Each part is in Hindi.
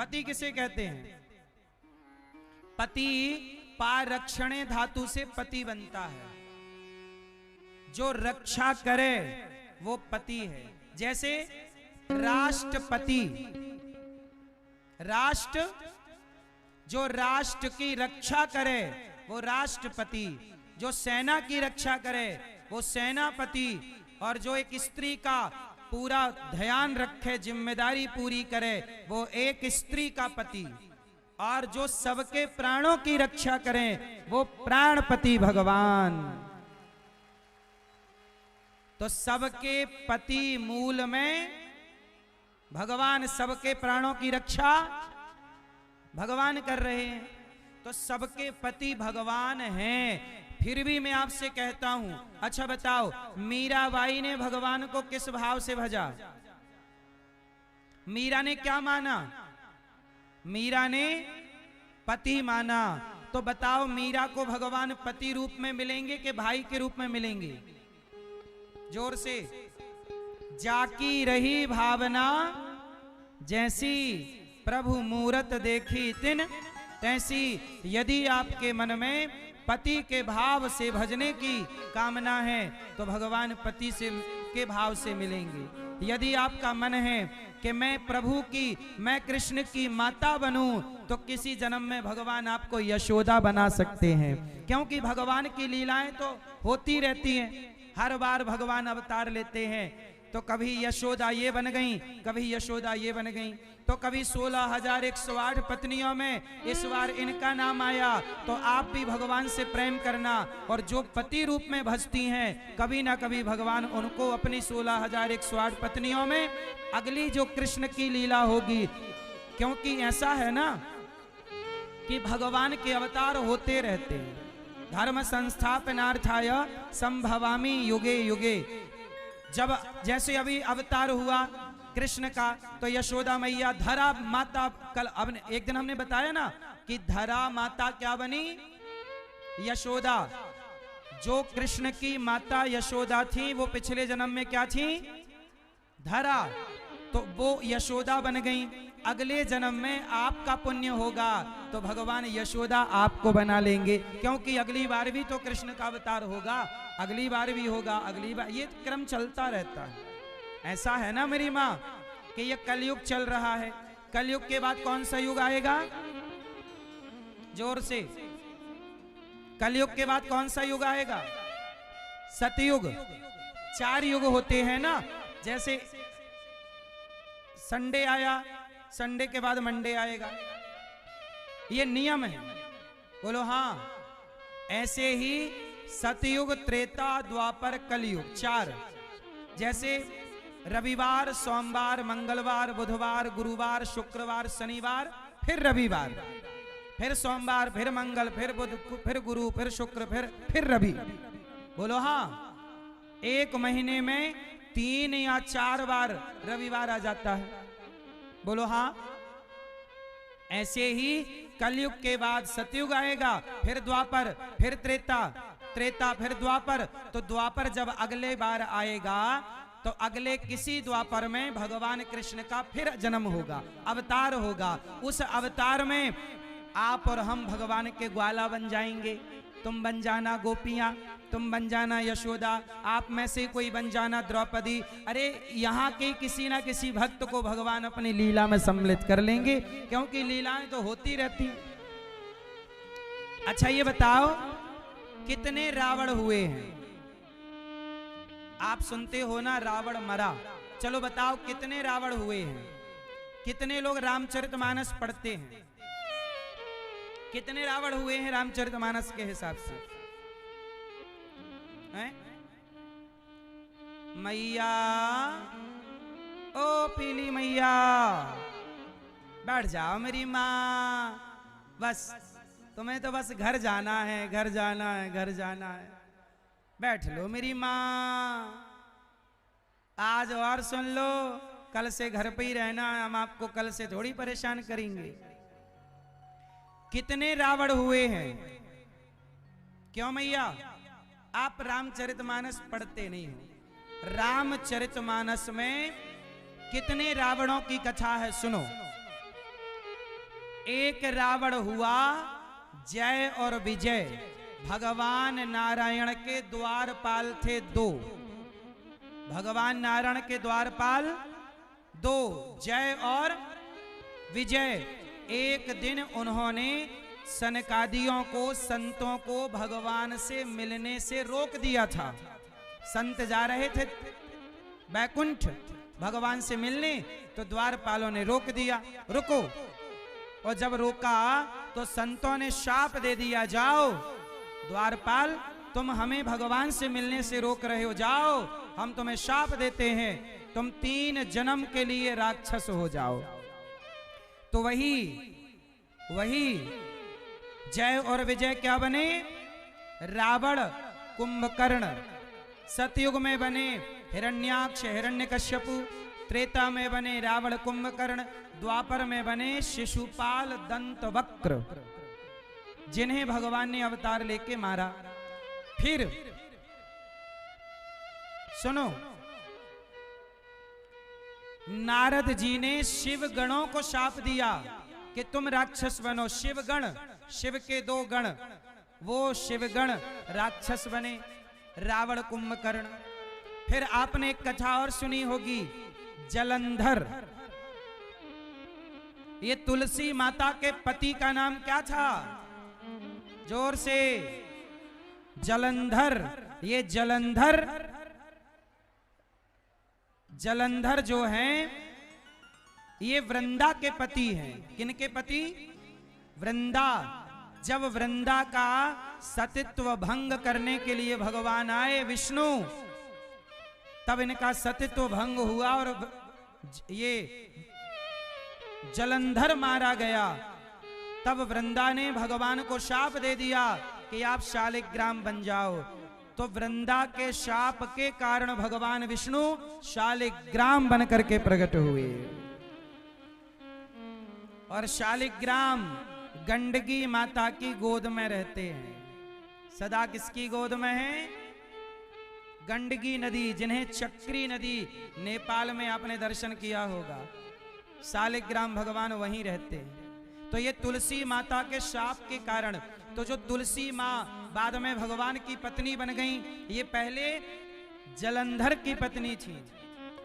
पति किसे कहते हैं? पति पारक्षणे धातु से पति बनता है, जो रक्षा करे वो पति है। जैसे राष्ट्रपति, राष्ट्र जो राष्ट्र की रक्षा करे वो राष्ट्रपति, जो सेना की रक्षा करे वो सेनापति, और जो एक स्त्री का पूरा ध्यान रखे, जिम्मेदारी पूरी करे, वो एक स्त्री का पति, और जो सबके प्राणों की रक्षा करें वो प्राणपति भगवान। तो सबके पति मूल में भगवान, सबके प्राणों की रक्षा भगवान कर रहे हैं, तो सबके पति भगवान हैं। फिर भी मैं आपसे कहता हूं, अच्छा बताओ, मीराबाई ने भगवान को किस भाव से भजा? मीरा ने क्या माना? मीरा ने पति माना। तो बताओ, मीरा को भगवान पति रूप में मिलेंगे कि भाई के रूप में मिलेंगे? जोर से। जाकी रही भावना जैसी, प्रभु मूरत देखी तिन तैसी। यदि आपके मन में पति के भाव से भजने की कामना है तो भगवान पति से के भाव से मिलेंगे। यदि आपका मन है कि मैं प्रभु की, मैं कृष्ण की माता बनूं, तो किसी जन्म में भगवान आपको यशोदा बना सकते हैं, क्योंकि भगवान की लीलाएं तो होती रहती हैं। हर बार भगवान अवतार लेते हैं, तो कभी यशोदा ये बन गई, कभी यशोदा ये बन गई, तो कभी 16,108 पत्नियों में इस बार इनका नाम आया। तो आप भी भगवान से प्रेम करना, और जो पति रूप में भजती हैं, कभी ना कभी भगवान उनको अपनी 16,108 पत्नियों में अगली जो कृष्ण की लीला होगी, क्योंकि ऐसा है ना कि भगवान के अवतार होते रहते हैं। धर्म संस्थापनार्थाय संभवामि युगे युगे। जब जैसे अभी अवतार हुआ कृष्ण का, तो यशोदा मैया धरा माता, कल अब एक दिन हमने बताया ना कि धरा माता क्या बनी? यशोदा। जो कृष्ण की माता यशोदा थी वो पिछले जन्म में क्या थी? धरा। तो वो यशोदा बन गई। अगले जन्म में आपका पुण्य होगा तो भगवान यशोदा आपको बना लेंगे, क्योंकि अगली बार भी तो कृष्ण का अवतार होगा, अगली बार भी होगा, अगली बार, ये क्रम चलता रहता है। ऐसा है ना मेरी माँ कि ये कलयुग चल रहा है। कलयुग के बाद कौन सा युग आएगा? जोर से। कलयुग के बाद कौन सा युग आएगा? सतयुग। 4 युग होते हैं ना, जैसे संडे आया, संडे के बाद मंडे आएगा, ये नियम है। बोलो हाँ। ऐसे ही सतयुग, त्रेता, द्वापर, कलयुग 4। जैसे रविवार, सोमवार, मंगलवार, बुधवार, गुरुवार, शुक्रवार, शनिवार, फिर रविवार, फिर सोमवार, फिर मंगल, फिर बुध, फिर गुरु, फिर शुक्र, फिर रवि। बोलो हाँ। एक महीने में 3 या 4 बार रविवार आ जाता है। बोलो हाँ। ऐसे ही कलयुग के बाद सतयुग आएगा, फिर द्वापर, फिर त्रेता, त्रेता फिर द्वापर। तो द्वापर जब अगले बार आएगा तो अगले किसी द्वापर में भगवान कृष्ण का फिर जन्म होगा, अवतार होगा। उस अवतार में आप और हम भगवान के ग्वाला बन जाएंगे। तुम बन जाना गोपियां, तुम बन जाना यशोदा, आप में से कोई बन जाना द्रौपदी। अरे यहाँ के किसी ना किसी भक्त को भगवान अपनी लीला में सम्मिलित कर लेंगे, क्योंकि लीलाएं तो होती रहती हैं। अच्छा ये बताओ, कितने रावण हुए हैं? आप सुनते हो ना रावण मरा। चलो बताओ कितने रावण हुए हैं? कितने लोग रामचरितमानस पढ़ते हैं? कितने रावण हुए हैं रामचरितमानस के हिसाब से? हैं? मैया, ओ पीली मैया, बैठ जाओ मेरी माँ, बस तुम्हें तो बस घर जाना है, घर जाना है, घर जाना है। बैठ लो मेरी माँ, आज और सुन लो, कल से घर पे ही रहना, हम आपको कल से थोड़ी परेशान करेंगे। कितने रावण हुए हैं? क्यों मैया? आप रामचरितमानस पढ़ते नहीं हो। रामचरितमानस में कितने रावणों की कथा है सुनो। एक रावण हुआ जय और विजय। भगवान नारायण के द्वारपाल थे दो। भगवान नारायण के द्वारपाल दो, जय और विजय। एक दिन उन्होंने सनकादियों को, संतों को भगवान से मिलने से रोक दिया था। संत जा रहे थे बैकुंठ भगवान से मिलने, तो द्वारपालों ने रोक दिया, रुको। और जब रोका तो संतों ने शाप दे दिया, जाओ द्वारपाल, तुम हमें भगवान से मिलने से रोक रहे हो, जाओ हम तुम्हें शाप देते हैं, तुम 3 जन्म के लिए राक्षस हो जाओ। तो वही जय और विजय क्या बने? रावण, कुंभकर्ण। सतयुग में बने हिरण्याक्ष, हिरण्यकश्यपु। त्रेता में बने रावण, कुंभकर्ण। द्वापर में बने शिशुपाल, दंतवक्र, जिन्हें भगवान ने अवतार लेके मारा। फिर सुनो, नारद जी ने शिव गणों को शाप दिया कि तुम राक्षस बनो। शिव गण, शिव के 2 गण, वो शिवगण राक्षस बने, रावण, कुंभकर्ण। फिर आपने एक कथा और सुनी होगी, जलंधर। ये तुलसी माता के पति का नाम क्या था? जोर से, जलंधर। ये जलंधर जो हैं, ये वृंदा के पति हैं। किनके पति? वृंदा। जब वृंदा का सतित्व भंग करने के लिए भगवान आए विष्णु, तब इनका सतित्व भंग हुआ और ये जलंधर मारा गया। तब वृंदा ने भगवान को शाप दे दिया कि आप शालिग्राम बन जाओ। तो वृंदा के शाप के कारण भगवान विष्णु शालिग्राम बन करके प्रकट हुए। और शालिग्राम गंडकी माता की गोद में रहते हैं। सदा किसकी गोद में है? गंडकी नदी, जिन्हें चक्री नदी नेपाल में आपने दर्शन किया होगा। शालिग्राम भगवान वहीं रहते हैं। तो ये तुलसी माता के शाप के कारण, तो जो तुलसी माँ बाद में भगवान की पत्नी बन गई, ये पहले जलंधर की पत्नी थी।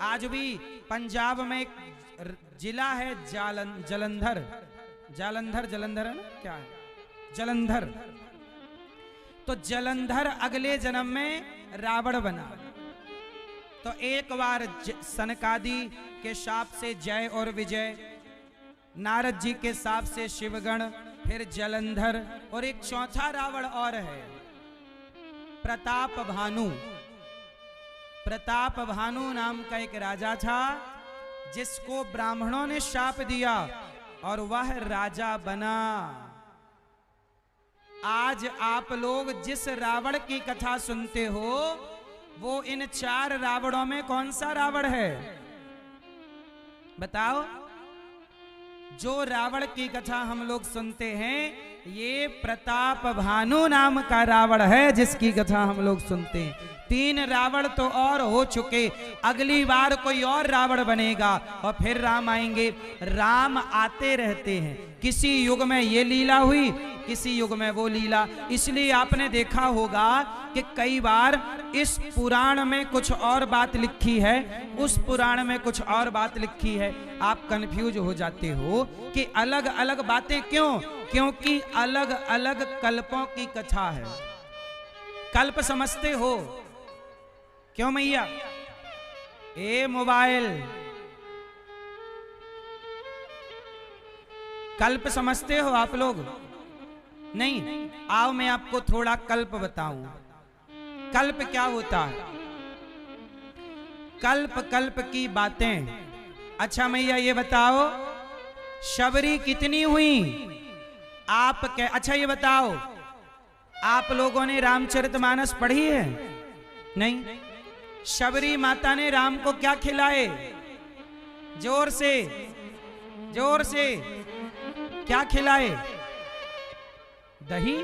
आज भी पंजाब में एक जिला है जलंधर। जलंधर है ना, क्या है? जलंधर। तो जलंधर अगले जन्म में रावण बना। तो एक बार सनकादि के शाप से जय और विजय, नारद जी के शाप से शिवगण, फिर जलंधर, और एक चौथा रावण और है, प्रताप भानु। प्रताप भानु नाम का एक राजा था, जिसको ब्राह्मणों ने शाप दिया और वह राजा बना। आज आप लोग जिस रावण की कथा सुनते हो, वो इन 4 रावणों में कौन सा रावण है? बताओ। जो रावण की कथा हम लोग सुनते हैं, ये प्रताप भानु नाम का रावण है, जिसकी कथा हम लोग सुनते हैं। 3 रावण तो और हो चुके, अगली बार कोई और रावण बनेगा और फिर राम आएंगे। राम आते रहते हैं, किसी युग में ये लीला हुई, किसी युग में वो लीला। इसलिए आपने देखा होगा कि कई बार इस पुराण में कुछ और बात लिखी है, उस पुराण में कुछ और बात लिखी है। आप कंफ्यूज हो जाते हो कि अलग अलग बातें क्यों? क्योंकि अलग अलग कल्पों की कथा है। कल्प समझते हो? क्यों मैया? ए मोबाइल, कल्प समझते हो आप लोग? नहीं। आओ मैं आपको थोड़ा कल्प बताऊं। कल्प क्या होता है? कल्प की बातें। अच्छा मैया ये बताओ, शबरी कितनी हुई? अच्छा ये बताओ, आप लोगों ने रामचरितमानस पढ़ी है? नहीं। शबरी माता ने राम को क्या खिलाए? जोर से, जोर से, क्या खिलाए? दही?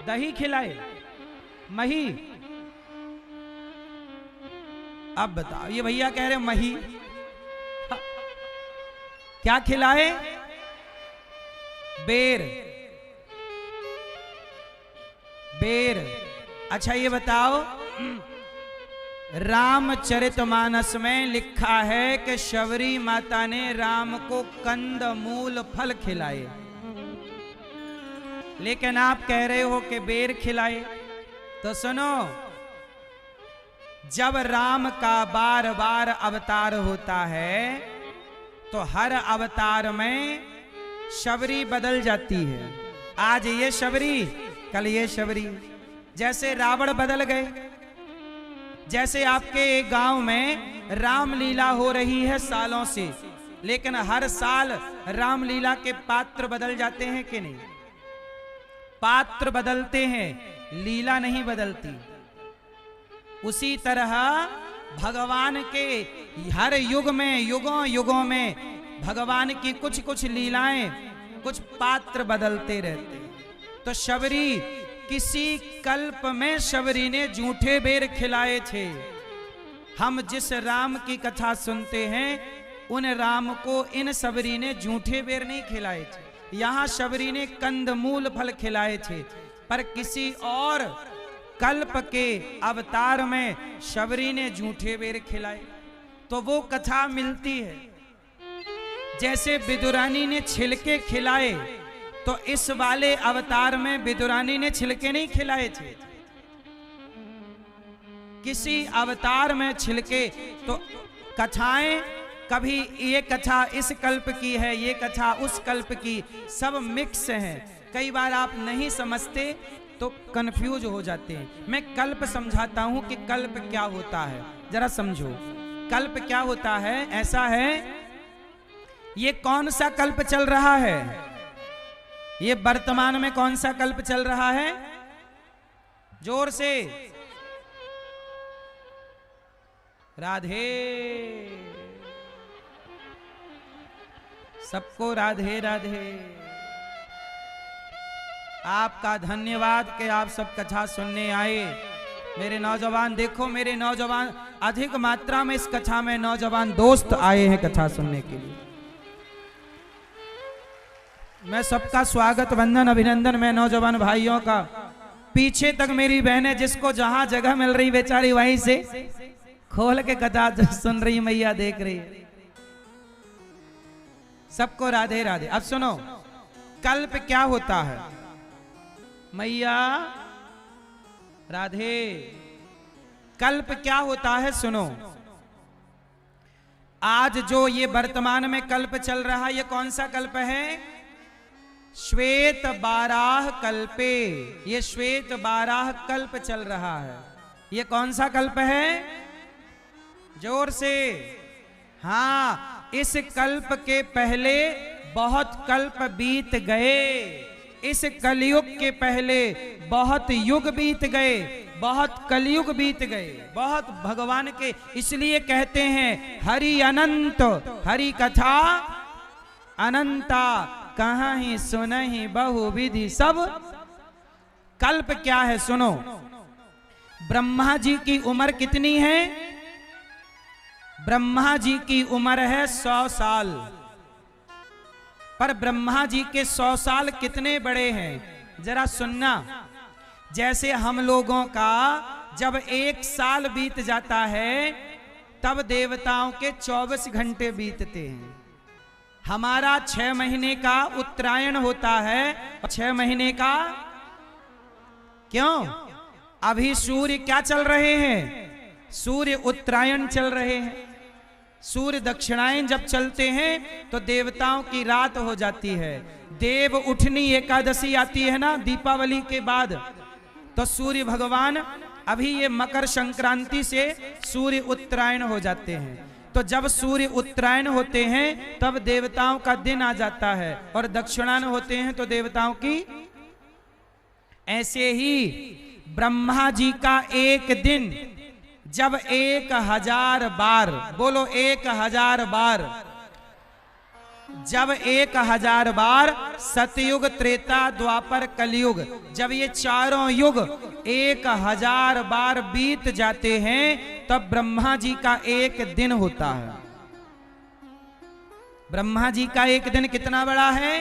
दही खिलाए? मही? अब बताओ, ये भैया कह रहे मही, क्या खिलाए? बेर, बेर। अच्छा ये बताओ, रामचरितमानस में लिखा है कि शबरी माता ने राम को कंद मूल फल खिलाए, लेकिन आप कह रहे हो कि बेर खिलाए। तो सुनो, जब राम का बार बार अवतार होता है तो हर अवतार में शबरी बदल जाती है। आज ये शबरी, कल ये शबरी। जैसे रावण बदल गए, जैसे आपके गांव में रामलीला हो रही है सालों से, लेकिन हर साल रामलीला के पात्र बदल जाते हैं कि नहीं? पात्र बदलते हैं, लीला नहीं बदलती। उसी तरह भगवान के हर युग में, युगों युगों में भगवान की कुछ कुछ लीलाएं, कुछ पात्र बदलते रहते हैं। तो शबरी, किसी कल्प में शबरी ने झूठे बेर खिलाए थे। हम जिस राम की कथा सुनते हैं उन राम को इन शबरी ने झूठे बेर नहीं खिलाए थे। यहां शबरी ने कंदमूल फल खिलाए थे, पर किसी और कल्प के अवतार में शबरी ने झूठे बेर खिलाए। तो वो कथा मिलती है। जैसे विदुरानी ने छिलके खिलाए, तो इस वाले अवतार में विदुरानी ने छिलके नहीं खिलाए थे। किसी अवतार में छिलके, तो कथाएं कभी ये कथा इस कल्प की है, ये कथा उस कल्प की, सब मिक्स हैं। कई बार आप नहीं समझते तो कंफ्यूज हो जाते हैं। मैं कल्प समझाता हूं कि कल्प क्या होता है, जरा समझो। कल्प क्या होता है? ऐसा है, ये कौन सा कल्प चल रहा है? ये वर्तमान में कौन सा कल्प चल रहा है? जोर से। राधे, सबको राधे राधे। आपका धन्यवाद कि आप सब कथा सुनने आए। मेरे नौजवान, देखो मेरे नौजवान, अधिक मात्रा में इस कथा में नौजवान दोस्त आए हैं कथा सुनने के लिए। मैं सबका स्वागत, वंदन, अभिनंदन मैं नौजवान भाइयों का। पीछे तक मेरी बहनें, जिसको जहां जगह मिल रही बेचारी वहीं से खोल के कथा सुन रही, मैया देख रही। सबको राधे राधे। अब सुनो, कल्प क्या होता है? मैया राधे। कल्प क्या होता है? सुनो, आज जो ये वर्तमान में कल्प चल रहा है, ये कौन सा कल्प है? श्वेत बाराह कल्पे। ये श्वेत बाराह कल्प चल रहा है। ये कौन सा कल्प है? जोर से। हाँ, इस कल्प के पहले बहुत कल्प बीत गए। इस कलयुग के पहले बहुत युग बीत गए, बहुत कलयुग बीत गए, बहुत भगवान के। इसलिए कहते हैं हरि अनंत, हरि कथा अनंता, कहाँ ही सुनहि बहुविधि सब। कल्प क्या है? सुनो, ब्रह्मा जी की उम्र कितनी है? ब्रह्मा जी की उम्र है 100 साल। पर ब्रह्मा जी के 100 साल कितने बड़े हैं? जरा सुनना। जैसे हम लोगों का जब 1 साल बीत जाता है, तब देवताओं के 24 घंटे बीतते हैं। हमारा 6 महीने का उत्तरायण होता है, 6 महीने का। क्यों? अभी सूर्य क्या चल रहे हैं? सूर्य उत्तरायण चल रहे हैं। सूर्य दक्षिणायन जब चलते हैं तो देवताओं की रात हो जाती है। देव उठनी एकादशी आती है ना दीपावली के बाद, तो सूर्य भगवान अभी ये मकर संक्रांति से सूर्य उत्तरायण हो जाते हैं। तो जब सूर्य उत्तरायण होते हैं तब देवताओं का दिन आ जाता है, और दक्षिणायन होते हैं तो देवताओं की। ऐसे ही ब्रह्मा जी का एक दिन जब 1000 बार, बोलो 1000 बार, जब 1000 बार सतयुग, त्रेता, द्वापर, कलयुग, जब ये चारों युग 1000 बार बीत जाते हैं, तब ब्रह्मा जी का एक दिन होता है। ब्रह्मा जी का एक दिन कितना बड़ा है?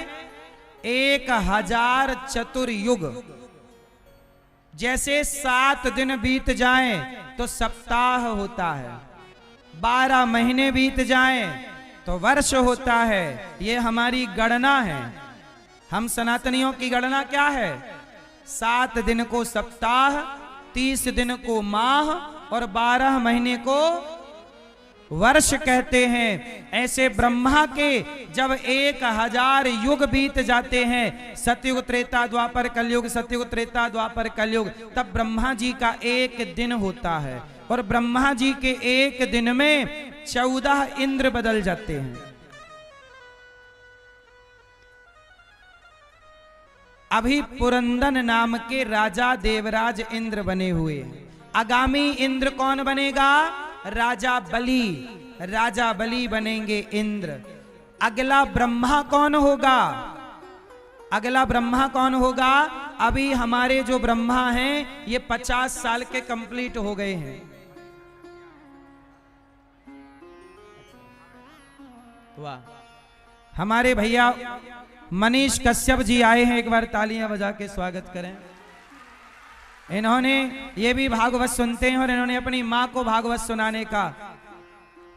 1000 चतुर्युग। जैसे 7 दिन बीत जाएं तो सप्ताह होता है, 12 महीने बीत जाएं तो वर्ष होता है। ये हमारी गणना है। हम सनातनियों की गणना क्या है? 7 दिन को सप्ताह, 30 दिन को माह और 12 महीने को वर्ष कहते हैं। ऐसे ब्रह्मा के जब 1000 युग बीत जाते हैं, सतयुग त्रेता द्वापर कलयुग, सतयुग त्रेता द्वापर कलयुग, तब ब्रह्मा जी का एक दिन होता है। और ब्रह्मा जी के एक दिन में 14 इंद्र बदल जाते हैं। अभी पुरंदन नाम के राजा देवराज इंद्र बने हुए हैं। आगामी इंद्र कौन बनेगा? राजा बलि। राजा बलि बनेंगे इंद्र। अगला ब्रह्मा कौन होगा? अगला ब्रह्मा कौन होगा? अभी हमारे जो ब्रह्मा हैं ये 50 साल के कंप्लीट हो गए हैं। वाह, हमारे भैया मनीष कश्यप जी आए हैं, एक बार तालियां बजा के स्वागत करें। इन्होंने ये भी भागवत सुनते हैं और इन्होंने अपनी माँ को भागवत सुनाने का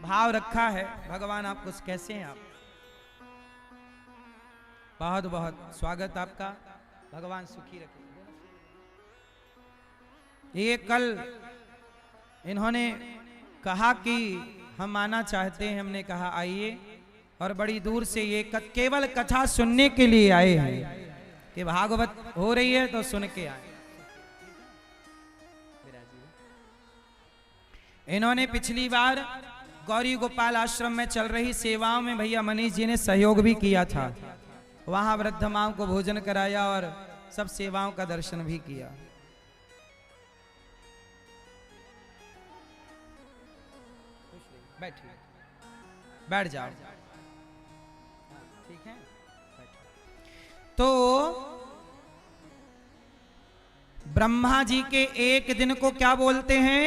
भाव रखा है। भगवान आपको कैसे हैं आप? बहुत बहुत स्वागत आपका, भगवान सुखी रखे। ये कल इन्होंने कहा कि हम आना चाहते हैं, हमने कहा आइए, और बड़ी दूर से ये केवल कथा सुनने के लिए आए हैं कि भागवत हो रही है तो सुन के आए। इन्होंने पिछली बार गौरी गोपाल आश्रम में चल रही सेवाओं में भैया मनीष जी ने सहयोग भी किया था। वहां वृद्ध मां को भोजन कराया और सब सेवाओं का दर्शन भी किया। बैठिए, बैठ जाओ, ठीक है। तो ब्रह्मा जी के एक दिन को क्या बोलते हैं?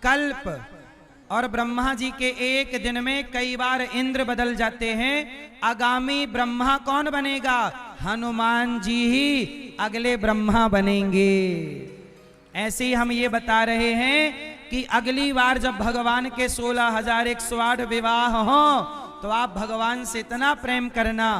कल्प। और ब्रह्मा जी के एक दिन में कई बार इंद्र बदल जाते हैं। आगामी ब्रह्मा कौन बनेगा? हनुमान जी ही अगले ब्रह्मा बनेंगे। ऐसे ही हम ये बता रहे हैं कि अगली बार जब भगवान के 16,108 विवाह हो तो आप भगवान से इतना प्रेम करना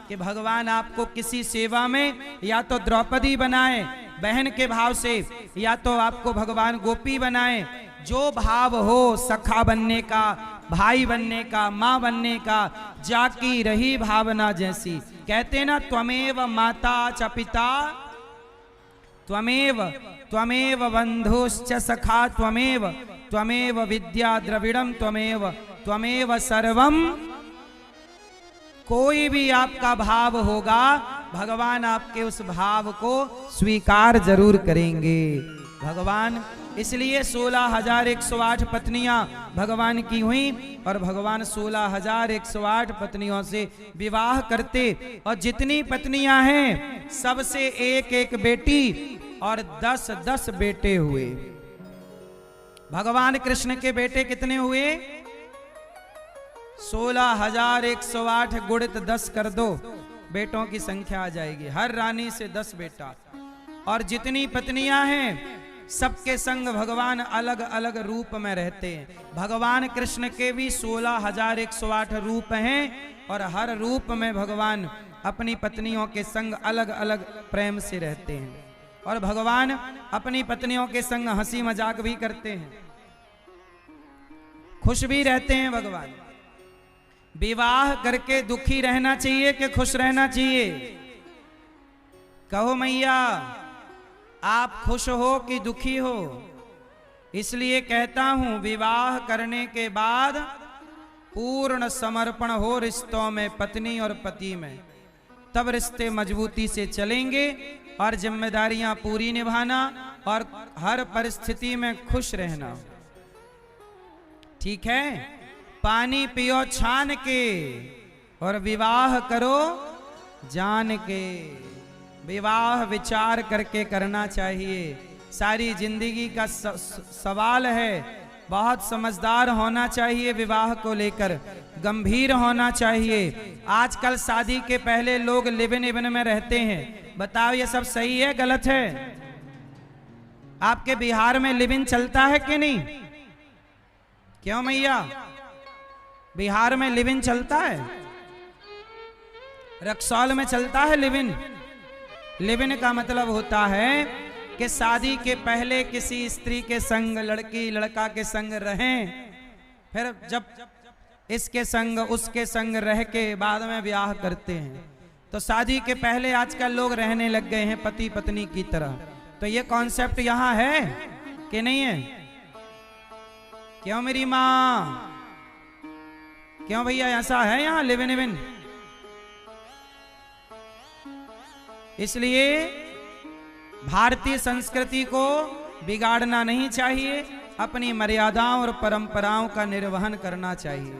कि भगवान आपको किसी सेवा में या तो द्रौपदी बनाए बहन के भाव से, या तो आपको भगवान गोपी बनाए। जो भाव हो सखा बनने का, भाई बनने का, माँ बनने का, जाकी रही भावना जैसी। कहते ना, त्वमेव माता च पिता, त्वमेव बंधुश्च सखा, त्वमेव विद्या द्रविड़म, त्वमेव सर्वम। कोई भी आपका भाव होगा, भगवान आपके उस भाव को स्वीकार जरूर करेंगे। भगवान इसलिए 16,108 पत्नियां भगवान की हुई और भगवान 16,108 पत्नियों से विवाह करते। और जितनी पत्नियां हैं सबसे एक एक बेटी और 10-10 बेटे हुए। भगवान कृष्ण के बेटे कितने हुए? 16,108 गुणित 10 कर दो, बेटों की संख्या आ जाएगी। हर रानी से 10 बेटा। और जितनी पत्नियां हैं सबके संग भगवान अलग अलग रूप में रहते हैं। भगवान कृष्ण के भी 16,108 रूप हैं और हर रूप में भगवान अपनी पत्नियों के संग अलग अलग प्रेम से रहते हैं। और भगवान अपनी पत्नियों के संग हंसी मजाक भी करते हैं, खुश भी रहते हैं। भगवान विवाह करके दुखी रहना चाहिए कि खुश रहना चाहिए? कहो मैया, आप खुश हो कि दुखी हो? इसलिए कहता हूं, विवाह करने के बाद पूर्ण समर्पण हो रिश्तों में, पत्नी और पति में, तब रिश्ते मजबूती से चलेंगे। और जिम्मेदारियां पूरी निभाना और हर परिस्थिति में खुश रहना। ठीक है? पानी पियो छान के और विवाह करो जान के। विवाह विचार करके करना चाहिए। सारी जिंदगी का सवाल है बहुत समझदार होना चाहिए, विवाह को लेकर गंभीर होना चाहिए। आजकल शादी के पहले लोग लिव इन में रहते हैं। बताओ ये सब सही है गलत है? आपके बिहार में लिव इन चलता है कि नहीं? क्यों मैया, बिहार में लिव इन चलता है? रक्सौल में चलता है लिव इन? लिव इन का मतलब होता है कि शादी के पहले किसी स्त्री के संग लड़की लड़का के संग रहें, फिर जब इसके संग उसके संग रह के बाद में ब्याह करते हैं। तो शादी के पहले आजकल लोग रहने लग गए हैं पति पत्नी की तरह। तो ये कॉन्सेप्ट यहाँ है कि नहीं है? क्यों मेरी माँ, क्यों भैया ऐसा है यहाँ लिव इन? इसलिए भारतीय संस्कृति को बिगाड़ना नहीं चाहिए, अपनी मर्यादाओं और परंपराओं का निर्वहन करना चाहिए।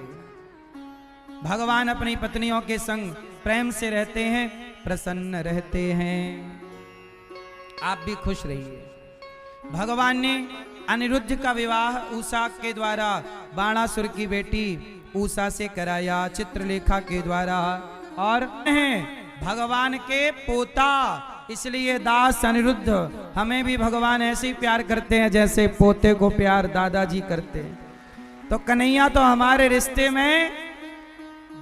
भगवान अपनी पत्नियों के संग प्रेम से रहते हैं, प्रसन्न रहते हैं। आप भी खुश रहिए। भगवान ने अनिरुद्ध का विवाह उषा के द्वारा, बाणासुर की बेटी उषा से कराया, चित्रलेखा के द्वारा। और भगवान के पोता, इसलिए दास अनिरुद्ध। हमें भी भगवान ऐसे ही प्यार करते हैं जैसे पोते को प्यार दादाजी करते हैं। तो कन्हैया तो हमारे रिश्ते में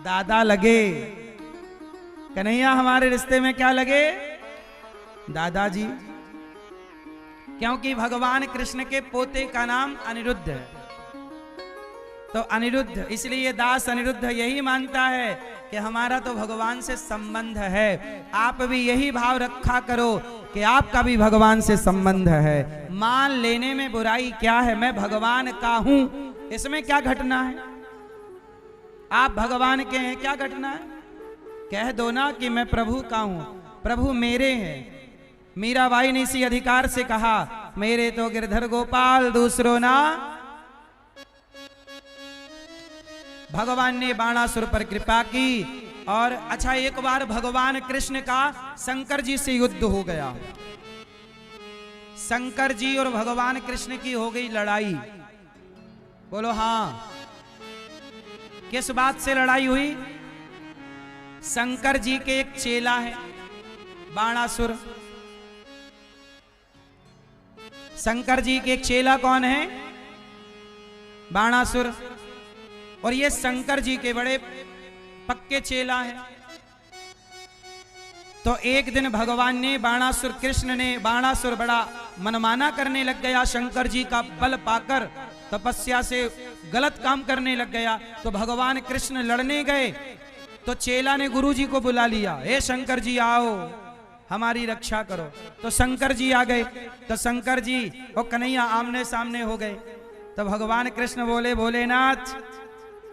दादा लगे। कन्हैया हमारे रिश्ते में क्या लगे? दादाजी। क्योंकि भगवान कृष्ण के पोते का नाम अनिरुद्ध है। तो अनिरुद्ध, इसलिए दास अनिरुद्ध यही मानता है कि हमारा तो भगवान से संबंध है। आप भी यही भाव रखा करो कि आपका भी भगवान से संबंध है। मान लेने में बुराई क्या है? मैं भगवान का हूं, इसमें क्या घटना है? आप भगवान के हैं, क्या घटना है? कह दो ना कि मैं प्रभु का हूं, प्रभु मेरे हैं। मीराबाई ने इसी अधिकार से कहा, मेरे तो गिरधर गोपाल दूसरों ना। भगवान ने बाणासुर पर कृपा की। और अच्छा, एक बार भगवान कृष्ण का शंकर जी से युद्ध हो गया। शंकर जी और भगवान कृष्ण की हो गई लड़ाई। बोलो हाँ। किस बात से लड़ाई हुई? शंकर जी के एक चेला है बाणासुर। शंकर जी के एक चेला कौन है? बाणासुर। और ये शंकर जी के बड़े पक्के चेला हैं। तो एक दिन भगवान ने बाणासुर, कृष्ण ने, बाणासुर बड़ा मनमाना करने लग गया, शंकर जी का बल पाकर तपस्या से गलत काम करने लग गया। तो भगवान कृष्ण लड़ने गए तो चेला ने गुरु जी को बुला लिया, हे शंकर जी आओ हमारी रक्षा करो। तो शंकर जी आ गए। तो शंकर जी और कन्हैया आमने सामने हो गए। तो भगवान कृष्ण बोले, भोलेनाथ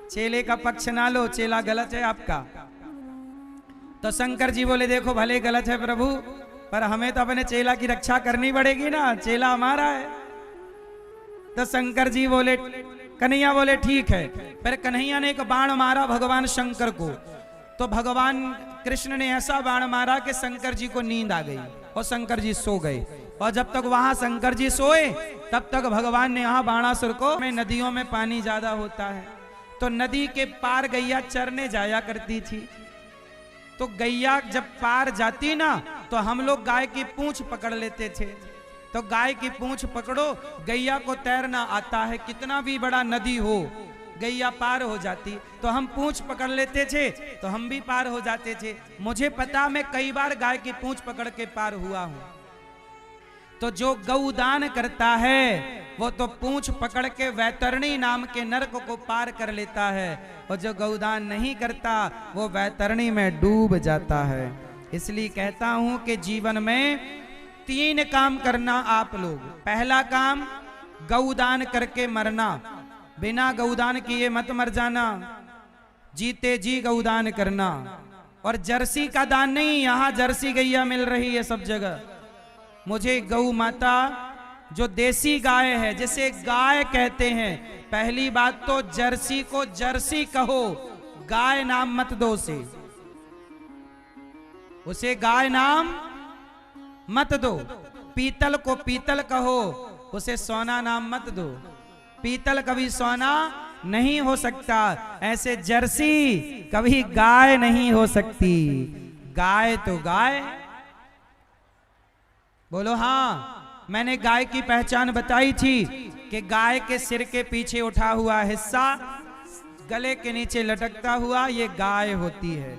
चेले का पक्ष ना लो, चेला गलत है आपका। तो शंकर जी बोले, देखो भले गलत है प्रभु, पर हमें तो अपने चेला की रक्षा करनी पड़ेगी ना, चेला हमारा है। तो शंकर जी बोले, कन्हैया बोले ठीक है। फिर कन्हैया ने एक बाण मारा भगवान शंकर को। तो भगवान कृष्ण ने ऐसा बाण मारा कि शंकर जी को नींद आ गई और शंकर जी सो गए। और जब तक वहां शंकर जी सोए तब तक भगवान ने यहाँ बाणासुर को, में नदियों में पानी ज्यादा होता है तो नदी के पार गैया चरने जाया करती थी। तो गैया जब पार जाती ना तो हम लोग गाय की पूंछ पकड़ लेते थे। तो गाय की पूंछ पकड़ो, गैया को तैरना आता है, कितना भी बड़ा नदी हो गैया पार हो जाती। तो हम पूंछ पकड़ लेते थे तो हम भी पार हो जाते थे। मुझे पता, मैं कई बार गाय की पूंछ पकड़ के पार हुआ हूं। तो जो गौदान करता है वो तो पूंछ पकड़ के वैतरणी नाम के नरक को पार कर लेता है, और जो गौदान नहीं करता वो वैतरणी में डूब जाता है। इसलिए कहता हूं कि जीवन में 3 काम करना आप लोग। पहला काम गौदान करके मरना, बिना गौदान किए मत मर जाना, जीते जी गौदान करना। और जर्सी का दान नहीं, यहां जर्सी गैया मिल रही है सब जगह। मुझे गौ माता जो देसी गाय है, जिसे गाय कहते हैं, पहली बात तो जर्सी को जर्सी कहो, गाय नाम मत दो उसे गाय नाम मत दो। पीतल को पीतल कहो, उसे सोना नाम मत दो। पीतल कभी सोना नहीं हो सकता, ऐसे जर्सी कभी गाय नहीं हो सकती। गाय तो गाय। बोलो हाँ। मैंने गाय की पहचान बताई थी कि गाय के सिर के पीछे उठा हुआ हिस्सा गले के नीचे लटकता हुआ ये गाय होती है।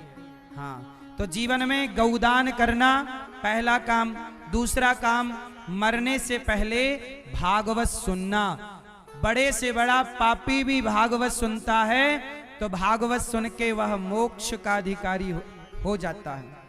हाँ, तो जीवन में गौदान करना पहला काम। दूसरा काम, मरने से पहले भागवत सुनना। बड़े से बड़ा पापी भी भागवत सुनता है तो भागवत सुन के वह मोक्ष का अधिकारी हो जाता है।